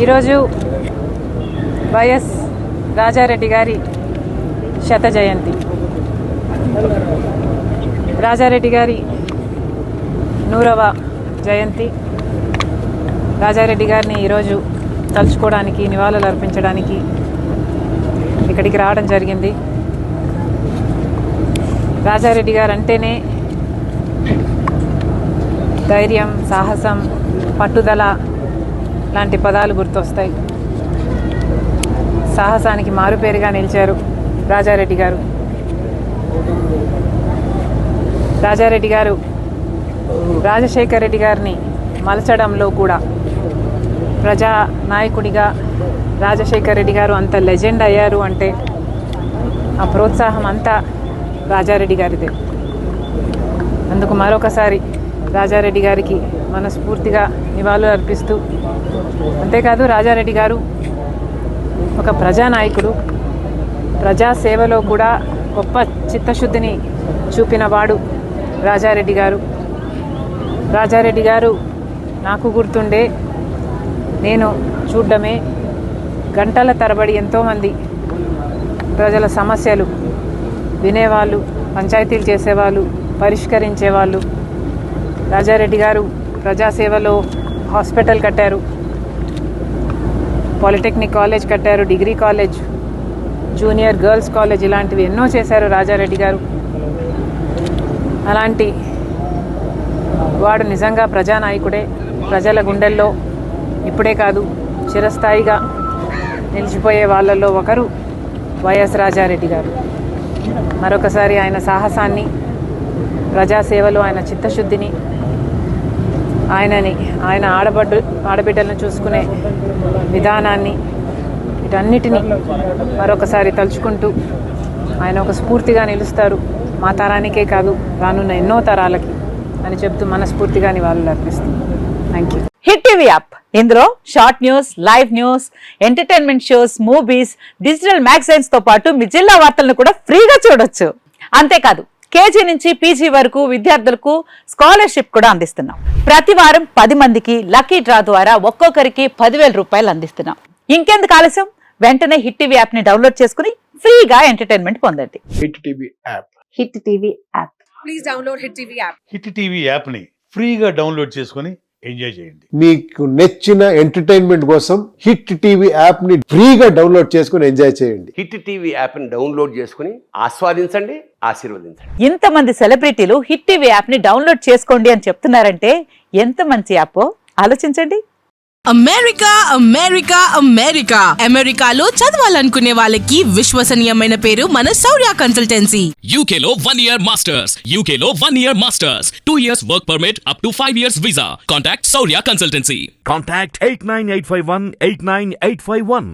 ఈరోజు వైఎస్ రాజారెడ్డి గారి శత జయంతి. రాజారెడ్డి గారి 100వ జయంతి. రాజారెడ్డి గారిని ఈరోజు తలుచుకోవడానికి, నివాళులు అర్పించడానికి ఇక్కడికి రావడం జరిగింది. రాజారెడ్డి గారు అంటేనే ధైర్యం, సాహసం, పట్టుదల లాంటి పదాలు గుర్తొస్తాయి. సాహసానికి మారుపేరుగా నిలిచారు రాజారెడ్డి గారు. రాజారెడ్డి గారు రాజశేఖర్ రెడ్డి గారిని మలచడంలో కూడా ప్రజా నాయకుడిగా రాజశేఖర్ రెడ్డి గారు అంత లెజెండ్ అయ్యారు అంటే ఆ ప్రోత్సాహం అంతా రాజారెడ్డి గారిదే. అందుకు మరొకసారి రాజారెడ్డి గారికి మనస్ఫూర్తిగా నివాళులు అర్పిస్తూ, అంతేకాదు రాజారెడ్డి గారు ఒక ప్రజానాయకుడు, ప్రజాసేవలో కూడా గొప్ప చిత్తశుద్ధిని చూపినవాడు రాజారెడ్డి గారు. రాజారెడ్డి గారు నాకు గుర్తుండే, నేను చూడ్డమే, గంటల తరబడి ఎంతోమంది ప్రజల సమస్యలు వినేవాళ్ళు, పంచాయతీలు చేసేవాళ్ళు, పరిష్కరించేవాళ్ళు. రాజారెడ్డి గారు ప్రజాసేవలో హాస్పిటల్ కట్టారు, పాలిటెక్నిక్ కాలేజ్ కట్టారు, degree college, junior girls college, ఇలాంటివి ఎన్నో చేశారు రాజారెడ్డి గారు. అలాంటి వాడు నిజంగా ప్రజానాయకుడే. ప్రజల గుండెల్లో ఇప్పుడే కాదు, చిరస్థాయిగా నిలిచిపోయే వాళ్ళల్లో ఒకరు వైఎస్ రాజారెడ్డి గారు. మరొకసారి ఆయన సాహసాన్ని, ప్రజాసేవలో ఆయన చిత్తశుద్ధిని, ఆయన ఆడబిడ్డలను చూసుకునే విధానాన్ని, వీటన్నిటినీ మరొకసారి తలుచుకుంటూ ఆయన ఒక స్ఫూర్తిగా నిలుస్తారు మా తరానికే కాదు, రానున్న ఎన్నో తరాలకి అని చెప్తూ మనస్ఫూర్తిగా నివాళులు అర్పిస్తుంది. Thank you. Hit TV app, ఇందులో short news, live news, entertainment shows, movies, digital magazines తో పాటు మీ జిల్లా వార్తలను కూడా ఫ్రీగా చూడొచ్చు. అంతేకాదు కేజీ నుంచి పీజీ వరకు విద్యార్థులకు స్కాలర్షిప్ కూడా అందిస్తున్నాం. ప్రతి వారం 10 మందికి లక్కీ డ్రా ద్వారా ఒక్కొక్కరికి 10,000 రూపాయలు అందిస్తున్నాం. ఇంకెందుకు ఆలస్యం, వెంటనే హిట్ టీవీ యాప్ ని డౌన్లోడ్ చేసుకుని ఫ్రీగా ఎంటర్టైన్మెంట్ పొందండి. Hit TV app. Hit TV app. Please download hit TV app. Hit TV app ని ఫ్రీగా డౌన్లోడ్ చేసుకుని ఎంజాయ్ చేయండి. మీకు నచ్చిన ఎంటర్టైన్మెంట్ కోసం హిట్ టీవీ యాప్ ని ఫ్రీగా డౌన్లోడ్ చేసుకుని ఎంజాయ్ చేయండి. హిట్ టీవీ యాప్ ని డౌన్లోడ్ చేసుకుని ఆస్వాదించండి, ఆశీర్వదించండి. ఇంతమంది సెలబ్రిటీలు హిట్ టీవీ యాప్ ని డౌన్లోడ్ చేసుకోండి అని చెప్తున్నారంటే ఎంత మంచి యాప్ ఆలోచించండి. అమెరికా అమెరికా అమెరికా అమెరికాలో చదవాలనుకునే వాళ్ళకి విశ్వసనీయమైన పేరు మన శౌర్య కన్సల్టెన్సీ. UK లో 1 year masters, UK లో 1 year masters, 2 years work permit up to 5 years visa. Contact Saurya Consultancy. Contact 89851 89851.